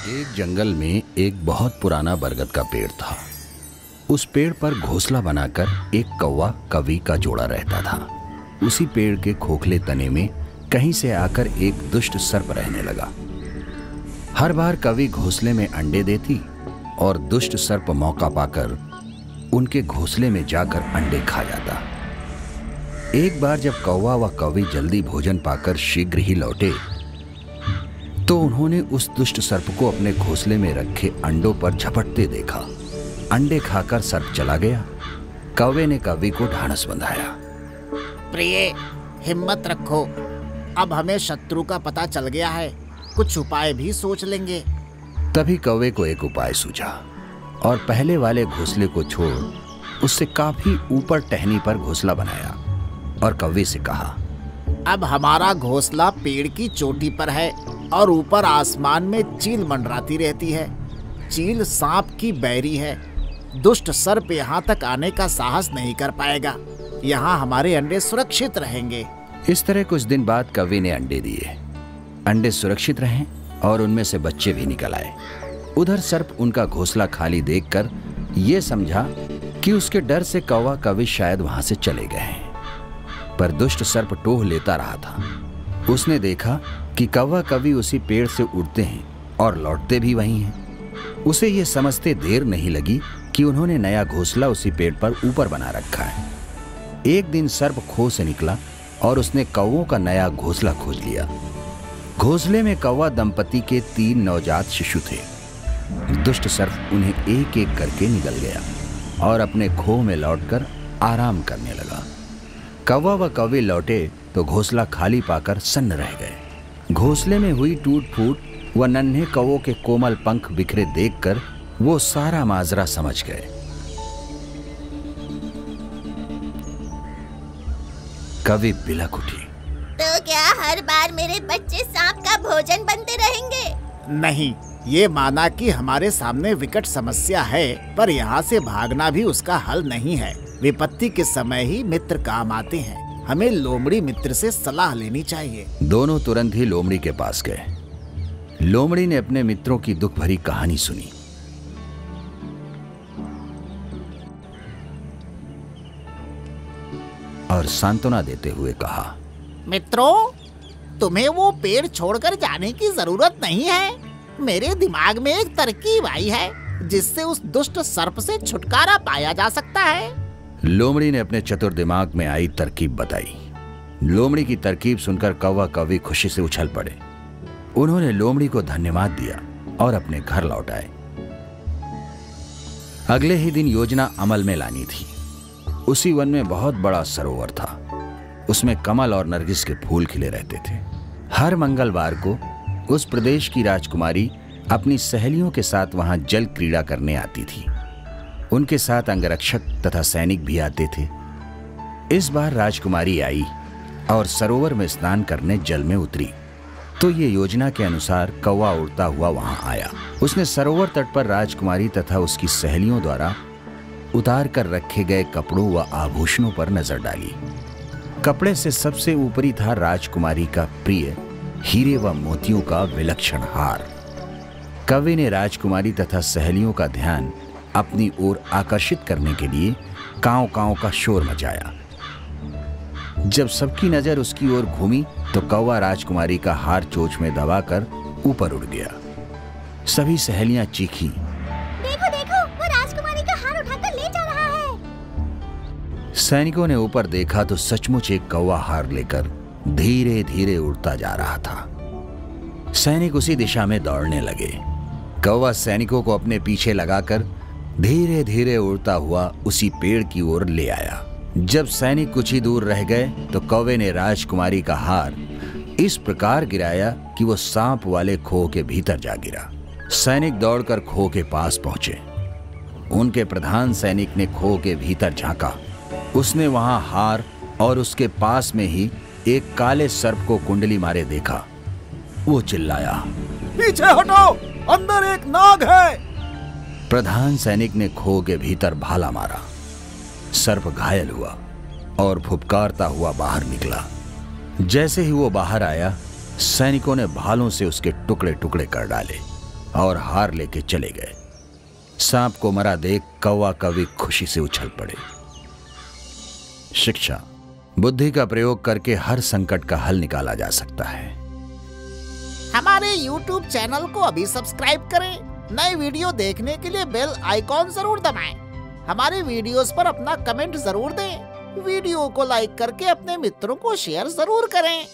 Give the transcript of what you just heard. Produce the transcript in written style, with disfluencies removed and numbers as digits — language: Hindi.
एक जंगल में एक बहुत पुराना बरगद का पेड़ था। उस पेड़ पर घोंसला बनाकर एक कौवा कवि का जोड़ा रहता था। उसी पेड़ के खोखले तने में कहीं से आकर एक दुष्ट सर्प रहने लगा। हर बार कवि घोंसले में अंडे देती और दुष्ट सर्प मौका पाकर उनके घोंसले में जाकर अंडे खा जाता। एक बार जब कौवा व कवि जल्दी भोजन पाकर शीघ्र ही लौटे तो उन्होंने उस दुष्ट सर्प को अपने घोंसले में रखे अंडों पर झपटते देखा। अंडे खाकर सर्प चला गया। कौवे ने कवि को ढांढस बंधाया। प्रिय, हिम्मत रखो, अब हमें शत्रु का पता चल गया है, कुछ उपाय भी सोच लेंगे। तभी कौवे को एक उपाय सूझा और पहले वाले घोंसले को छोड़ उससे काफी ऊपर टहनी पर घोंसला बनाया और कौवे से कहा, अब हमारा घोंसला पेड़ की चोटी पर है और ऊपर आसमान में चील मंडराती रहती है। चील सांप की बैरी है। दुष्ट सर्प यहाँ तक आने का साहस नहीं कर पाएगा। यहाँ हमारे अंडे सुरक्षित रहेंगे। इस तरह कुछ दिन बाद कवि ने अंडे दिए। अंडे सुरक्षित रहे और उनमें से बच्चे भी निकल आए। उधर सर्प उनका घोंसला खाली देखकर ये समझा कि उसके डर से कौवा कवि शायद वहां से चले गए हैं। पर दुष्ट सर्प टोह लेता रहा था। उसने देखा कि कौवा कवि उसी पेड़ से उड़ते हैं और लौटते भी वहीं हैं। उसे ये समझते देर नहीं लगी कि उन्होंने नया घोंसला उसी पेड़ पर ऊपर बना रखा है। एक दिन सर्प खो से निकला और उसने कौवों का नया घोंसला खोज लिया। घोंसले में कौवा दंपति के 3 नवजात शिशु थे। दुष्ट सर्प उन्हें एक एक करके निगल गया और अपने खोह में लौटकर आराम करने लगा। कौवा व कौवी लौटे तो घोंसला खाली पाकर सन्न रह गए। घोंसले में हुई टूट फूट व नन्हे कौवों के कोमल पंख बिखरे देखकर वो सारा माजरा समझ गए। कवि बिलख उठी। तो क्या हर बार मेरे बच्चे सांप का भोजन बनते रहेंगे? नहीं, ये माना कि हमारे सामने विकट समस्या है, पर यहाँ से भागना भी उसका हल नहीं है। विपत्ति के समय ही मित्र काम आते हैं। हमें लोमड़ी मित्र से सलाह लेनी चाहिए। दोनों तुरंत ही लोमड़ी के पास गए। लोमड़ी ने अपने मित्रों की दुख भरी कहानी सुनी। और सांत्वना देते हुए कहा, मित्रों, तुम्हें वो पेड़ छोड़कर जाने की जरूरत नहीं है। मेरे दिमाग में एक तरकीब आई है जिससे उस दुष्ट सर्प से छुटकारा पाया जा सकता है। लोमड़ी ने अपने चतुर दिमाग में आई तरकीब बताई। लोमड़ी की तरकीब सुनकर कौवा कवि खुशी से उछल पड़े। उन्होंने लोमड़ी को धन्यवाद दिया और अपने घर लौट आए। अगले ही दिन योजना अमल में लानी थी। उसी वन में बहुत बड़ा सरोवर था। उसमें कमल और नरगिस के फूल खिले रहते थे। हर मंगलवार को उस प्रदेश की राजकुमारी अपनी सहेलियों के साथ वहां जल क्रीड़ा करने आती थी। उनके साथ अंगरक्षक तथा सैनिक भी आते थे। इस बार राजकुमारी आई और सरोवर में स्नान करने जल में उतरी तो ये योजना के अनुसार कौवा उड़ता हुआ वहां आया। उसने सरोवर तट पर राजकुमारी तथा उसकी सहेलियों द्वारा उतार कर रखे गए कपड़ों व आभूषणों पर नजर डाली। कपड़े से सबसे ऊपरी था राजकुमारी का प्रिय हीरे व मोतियों का विलक्षण हार। कवि ने राजकुमारी तथा सहेलियों का ध्यान अपनी ओर आकर्षित करने के लिए कांव कांव का शोर मचाया। जब सबकी नजर उसकी ओर घूमी तो कौवा राजकुमारी का हार चोंच में दबाकर ऊपर उड़ गया। सभी सहेलियां चीखीं, देखो देखो, वो राजकुमारी का हार उठाकर ले जा रहा है। सैनिकों ने ऊपर देखा तो सचमुच एक कौवा हार लेकर धीरे धीरे उड़ता जा रहा था। सैनिक उसी दिशा में दौड़ने लगे। कौवा सैनिकों को अपने पीछे लगाकर धीरे धीरे उड़ता हुआ उसी पेड़ की ओर ले आया। जब सैनिक कुछ ही दूर रह गए तो कौवे ने राजकुमारी का हार इस प्रकार गिराया कि वो सांप वाले खोह के भीतर जा गिरा। सैनिक दौड़कर खोह के पास पहुंचे। उनके प्रधान सैनिक ने खोह के भीतर झांका। उसने वहां हार और उसके पास में ही एक काले सर्प को कुंडली मारे देखा। वो चिल्लाया, पीछे हटो, अंदर एक नाग है। प्रधान सैनिक ने खोह के भीतर भाला मारा। सर्प घायल हुआ और फुफकारता हुआ बाहर निकला। जैसे ही वो बाहर आया, सैनिकों ने भालों से उसके टुकड़े टुकड़े कर डाले। और हार लेके चले गए। सांप को मरा देख कौवा कौवी खुशी से उछल पड़े। शिक्षा, बुद्धि का प्रयोग करके हर संकट का हल निकाला जा सकता है। हमारे YouTube चैनल को अभी सब्सक्राइब करें। नए वीडियो देखने के लिए बेल आइकॉन जरूर दबाएं। हमारे वीडियोस पर अपना कमेंट जरूर दें। वीडियो को लाइक करके अपने मित्रों को शेयर जरूर करें।